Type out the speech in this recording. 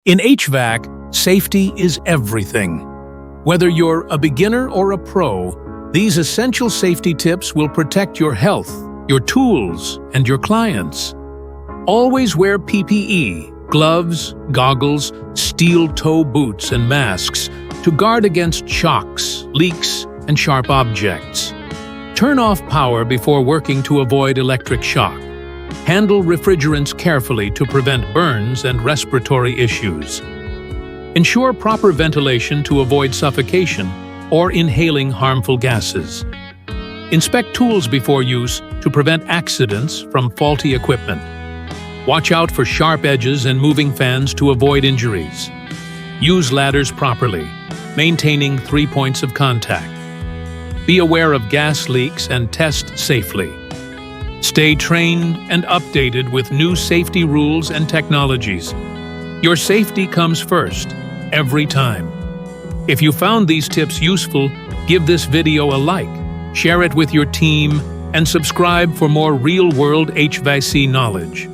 In HVAC, safety is everything. Whether you're a beginner or a pro, these essential safety tips will protect your health, your tools, and your clients. Always wear PPE, gloves, goggles, steel-toe boots, and masks to guard against shocks, leaks, and sharp objects. Turn off power before working to avoid electric shock. Handle refrigerants carefully to prevent burns and respiratory issues. Ensure proper ventilation to avoid suffocation or inhaling harmful gases. Inspect tools before use to prevent accidents from faulty equipment. Watch out for sharp edges and moving fans to avoid injuries. Use ladders properly, maintaining 3 points of contact. Be aware of gas leaks and test safely. Stay trained and updated with new safety rules and technologies. Your safety comes first, every time. If you found these tips useful, give this video a like, share it with your team, and subscribe for more real-world HVAC knowledge.